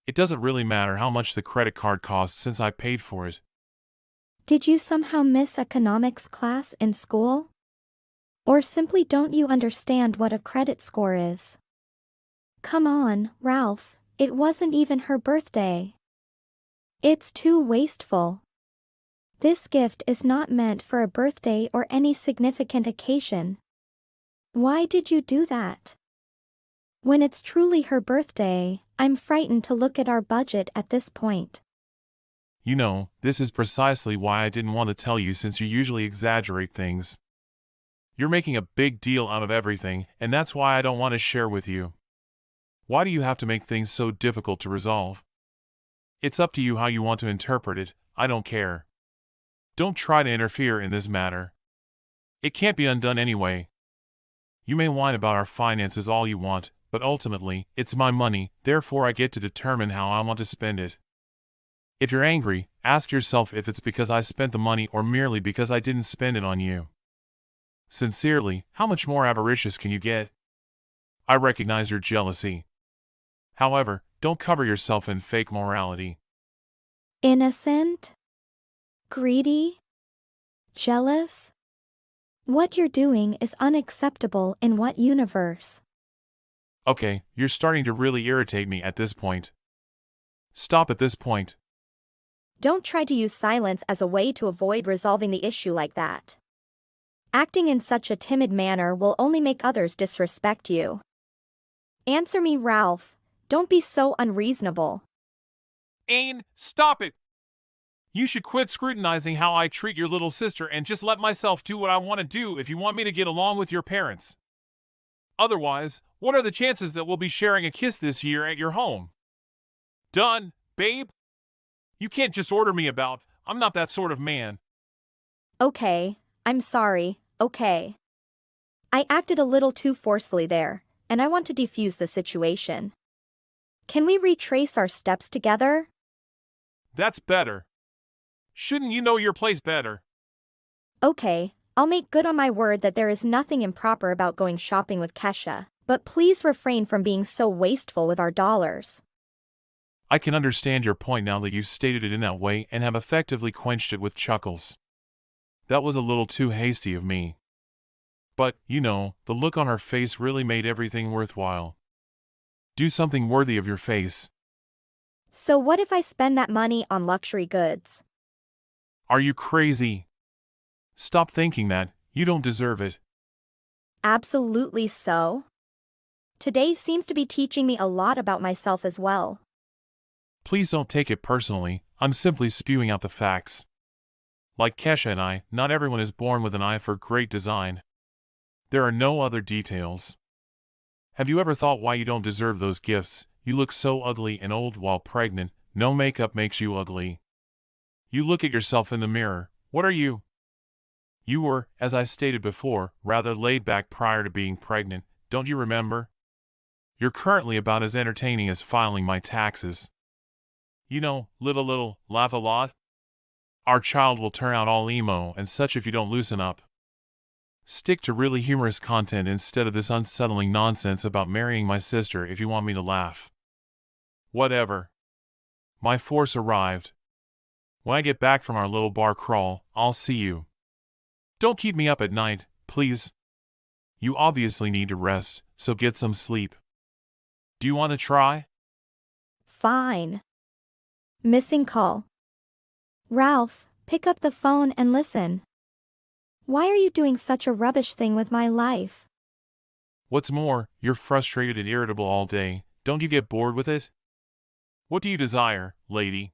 It doesn't really matter how much the credit card costs since I paid for it. Did you somehow miss economics class in school? Or simply don't you understand what a credit score is? Come on, Ralph, it wasn't even her birthday. It's too wasteful. This gift is not meant for a birthday or any significant occasion. Why did you do that? When it's truly her birthday, I'm frightened to look at our budget at this point. You know, this is precisely why I didn't want to tell you since you usually exaggerate things. You're making a big deal out of everything, and that's why I don't want to share with you. Why do you have to make things so difficult to resolve? It's up to you how you want to interpret it, I don't care. Don't try to interfere in this matter. It can't be undone anyway. You may whine about our finances all you want, but ultimately, it's my money, therefore I get to determine how I want to spend it. If you're angry, ask yourself if it's because I spent the money or merely because I didn't spend it on you. Sincerely, how much more avaricious can you get? I recognize your jealousy. However, don't cover yourself in fake morality. Innocent? Greedy? Jealous? What you're doing is unacceptable in what universe? Okay, you're starting to really irritate me at this point. Stop at this point. Don't try to use silence as a way to avoid resolving the issue like that. Acting in such a timid manner will only make others disrespect you. Answer me, Ralph. Don't be so unreasonable. Ain, stop it! You should quit scrutinizing how I treat your little sister and just let myself do what I want to do if you want me to get along with your parents. Otherwise, what are the chances that we'll be sharing a kiss this year at your home? Done, babe? You can't just order me about. I'm not that sort of man. Okay, I'm sorry, okay. I acted a little too forcefully there, and I want to defuse the situation. Can we retrace our steps together? That's better. Shouldn't you know your place better? Okay, I'll make good on my word that there is nothing improper about going shopping with Kesha, but please refrain from being so wasteful with our dollars. I can understand your point now that you've stated it in that way and have effectively quenched it with chuckles. That was a little too hasty of me. But, you know, the look on her face really made everything worthwhile. Do something worthy of your face. So what if I spend that money on luxury goods? Are you crazy? Stop thinking that. You don't deserve it. Absolutely so. Today seems to be teaching me a lot about myself as well. Please don't take it personally. I'm simply spewing out the facts. Like Kesha and I, not everyone is born with an eye for great design. There are no other details. Have you ever thought why you don't deserve those gifts? You look so ugly and old while pregnant. No makeup makes you ugly. You look at yourself in the mirror. What are you? You were, as I stated before, rather laid back prior to being pregnant, don't you remember? You're currently about as entertaining as filing my taxes. You know, little, laugh a lot. Our child will turn out all emo and such if you don't loosen up. Stick to really humorous content instead of this unsettling nonsense about marrying my sister if you want me to laugh. Whatever. My force arrived. When I get back from our little bar crawl, I'll see you. Don't keep me up at night, please. You obviously need to rest, so get some sleep. Do you want to try? Fine. Missing call. Ralph, pick up the phone and listen. Why are you doing such a rubbish thing with my life? What's more, you're frustrated and irritable all day. Don't you get bored with it? What do you desire, lady?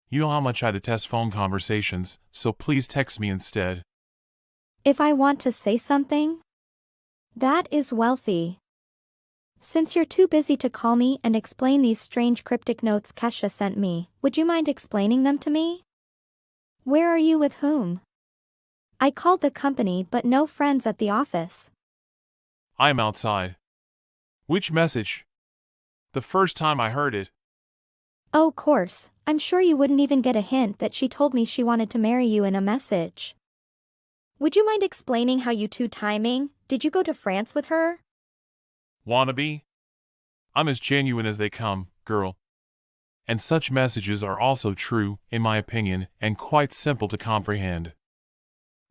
You know how much I detest phone conversations, so please text me instead. If I want to say something? That is wealthy. Since you're too busy to call me and explain these strange cryptic notes Kesha sent me, would you mind explaining them to me? Where are you with whom? I called the company but no friends at the office. I'm outside. Which message? The first time I heard it. Oh, course, I'm sure you wouldn't even get a hint that she told me she wanted to marry you in a message. Would you mind explaining how you two timing? Did you go to France with her? Wannabe? I'm as genuine as they come, girl. And such messages are also true, in my opinion, and quite simple to comprehend.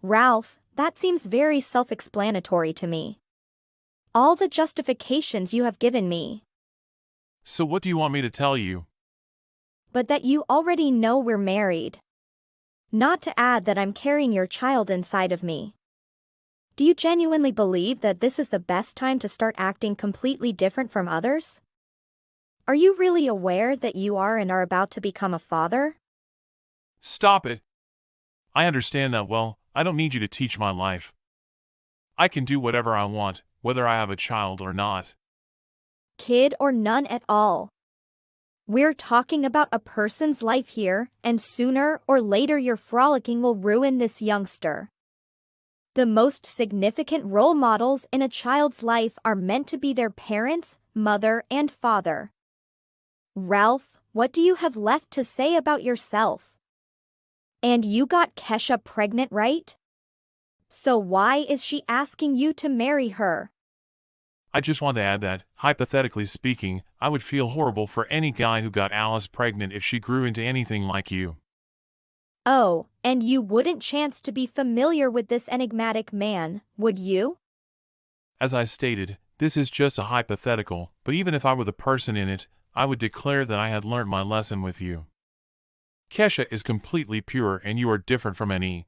Ralph, that seems very self-explanatory to me. All the justifications you have given me. So what do you want me to tell you? But that you already know we're married. Not to add that I'm carrying your child inside of me. Do you genuinely believe that this is the best time to start acting completely different from others? Are you really aware that you are and are about to become a father? Stop it. I understand that well. I don't need you to teach my life. I can do whatever I want, whether I have a child or not. Kid or none at all. We're talking about a person's life here, and sooner or later your frolicking will ruin this youngster. The most significant role models in a child's life are meant to be their parents, mother, and father. Ralph, what do you have left to say about yourself? And you got Kesha pregnant, right? So why is she asking you to marry her? I just want to add that, hypothetically speaking, I would feel horrible for any guy who got Alice pregnant if she grew into anything like you. Oh, and you wouldn't chance to be familiar with this enigmatic man, would you? As I stated, this is just a hypothetical, but even if I were the person in it, I would declare that I had learnt my lesson with you. Kesha is completely pure and you are different from any.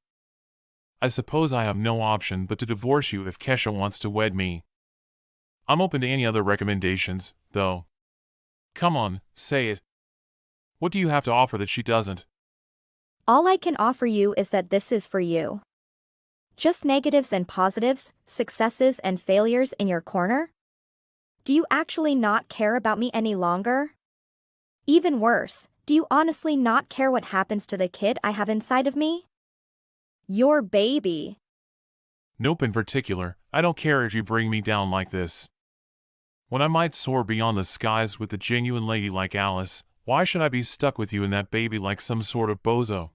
I suppose I have no option but to divorce you if Kesha wants to wed me. I'm open to any other recommendations, though. Come on, say it. What do you have to offer that she doesn't? All I can offer you is that this is for you. Just negatives and positives, successes and failures in your corner? Do you actually not care about me any longer? Even worse, do you honestly not care what happens to the kid I have inside of me? Your baby. Nope, in particular, I don't care if you bring me down like this. When I might soar beyond the skies with a genuine lady like Alice, why should I be stuck with you and that baby like some sort of bozo?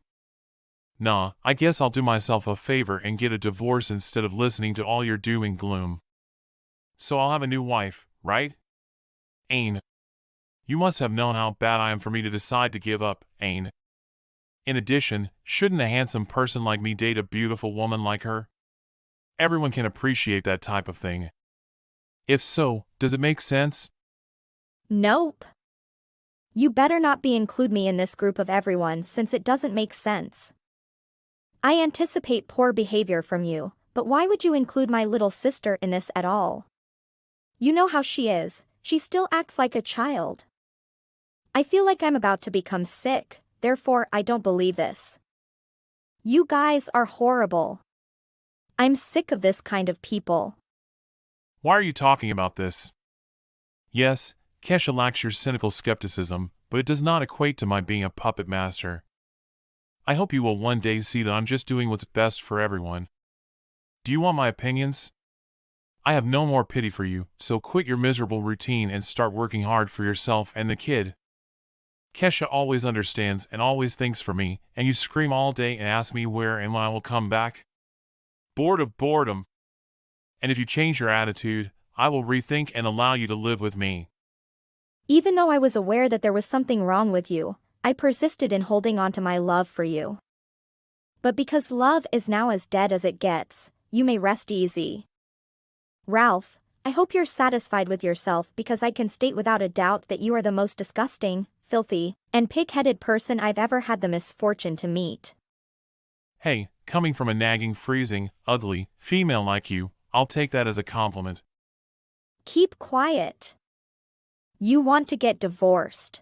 Nah, I guess I'll do myself a favor and get a divorce instead of listening to all your doom and gloom. So I'll have a new wife, right? Ain. You must have known how bad I am for me to decide to give up, Ain. In addition, shouldn't a handsome person like me date a beautiful woman like her? Everyone can appreciate that type of thing. If so, does it make sense? Nope. You better not include me in this group of everyone since it doesn't make sense. I anticipate poor behavior from you, but why would you include my little sister in this at all? You know how she is, she still acts like a child. I feel like I'm about to become sick, therefore I don't believe this. You guys are horrible. I'm sick of this kind of people. Why are you talking about this? Yes, Kesha lacks your cynical skepticism, but it does not equate to my being a puppet master. I hope you will one day see that I'm just doing what's best for everyone. Do you want my opinions? I have no more pity for you, so quit your miserable routine and start working hard for yourself and the kid. Kesha always understands and always thinks for me, and you scream all day and ask me where and when I will come back. Bored of boredom. And if you change your attitude, I will rethink and allow you to live with me. Even though I was aware that there was something wrong with you, I persisted in holding on to my love for you. But because love is now as dead as it gets, you may rest easy. Ralph, I hope you're satisfied with yourself because I can state without a doubt that you are the most disgusting, filthy, and pig-headed person I've ever had the misfortune to meet. Hey, coming from a nagging, freezing, ugly female like you, I'll take that as a compliment. Keep quiet. You want to get divorced.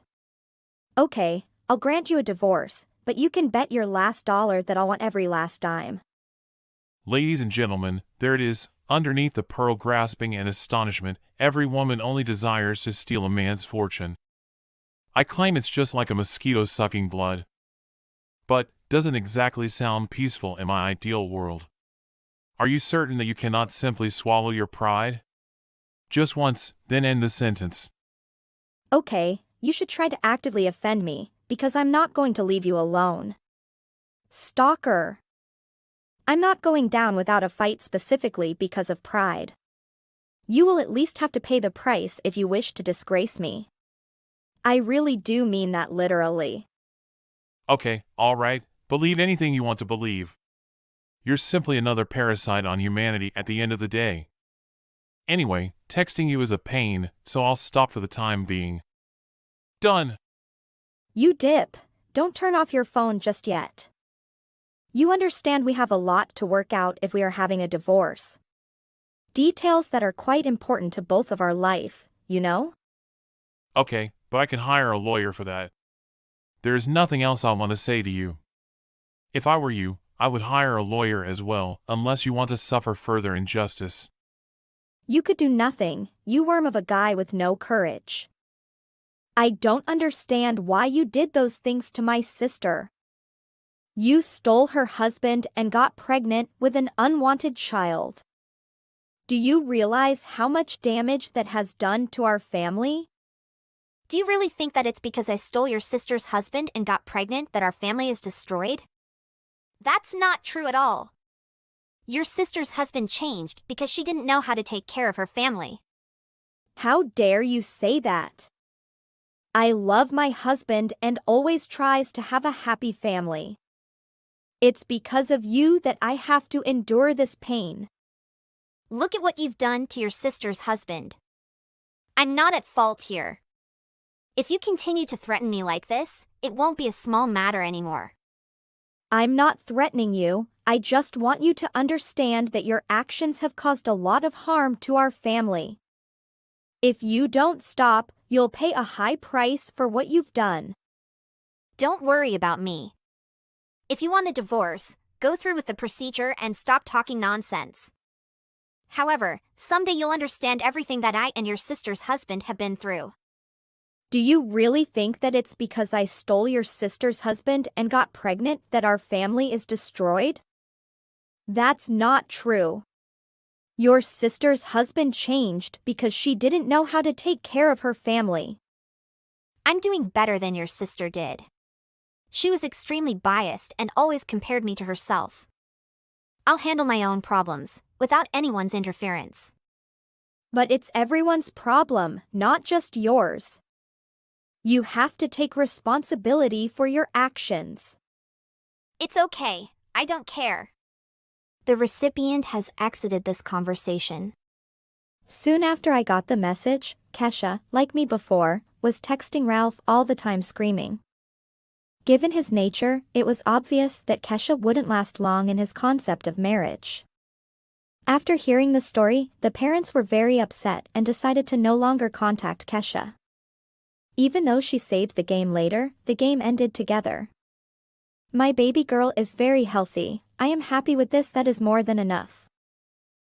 Okay, I'll grant you a divorce, but you can bet your last dollar that I'll want every last dime. Ladies and gentlemen, there it is. Underneath the pearl grasping and astonishment, every woman only desires to steal a man's fortune. I claim it's just like a mosquito sucking blood. But, doesn't exactly sound peaceful in my ideal world. Are you certain that you cannot simply swallow your pride? Just once, then end the sentence. Okay, you should try to actively offend me, because I'm not going to leave you alone. Stalker. I'm not going down without a fight specifically because of pride. You will at least have to pay the price if you wish to disgrace me. I really do mean that literally. Okay, alright, believe anything you want to believe. You're simply another parasite on humanity at the end of the day. Anyway, texting you is a pain, so I'll stop for the time being. Done! You dip. Don't turn off your phone just yet. You understand we have a lot to work out if we are having a divorce. Details that are quite important to both of our life, you know? Okay, but I can hire a lawyer for that. There is nothing else I want to say to you. If I were you, I would hire a lawyer as well, unless you want to suffer further injustice. You could do nothing, you worm of a guy with no courage. I don't understand why you did those things to my sister. You stole her husband and got pregnant with an unwanted child. Do you realize how much damage that has done to our family? Do you really think that it's because I stole your sister's husband and got pregnant that our family is destroyed? That's not true at all. Your sister's husband changed because she didn't know how to take care of her family. How dare you say that? I love my husband and always tries to have a happy family. It's because of you that I have to endure this pain. Look at what you've done to your sister's husband. I'm not at fault here. If you continue to threaten me like this, it won't be a small matter anymore. I'm not threatening you, I just want you to understand that your actions have caused a lot of harm to our family. If you don't stop, you'll pay a high price for what you've done. Don't worry about me. If you want a divorce, go through with the procedure and stop talking nonsense. However, someday you'll understand everything that I and your sister's husband have been through. Do you really think that it's because I stole your sister's husband and got pregnant that our family is destroyed? That's not true. Your sister's husband changed because she didn't know how to take care of her family. I'm doing better than your sister did. She was extremely biased and always compared me to herself. I'll handle my own problems, without anyone's interference. But it's everyone's problem, not just yours. You have to take responsibility for your actions. It's okay, I don't care. The recipient has exited this conversation. Soon after I got the message, Kesha, like me before, was texting Ralph all the time screaming. Given his nature, it was obvious that Kesha wouldn't last long in his concept of marriage. After hearing the story, the parents were very upset and decided to no longer contact Kesha. Even though she saved the game later, the game ended together. My baby girl is very healthy, I am happy with this, that is more than enough.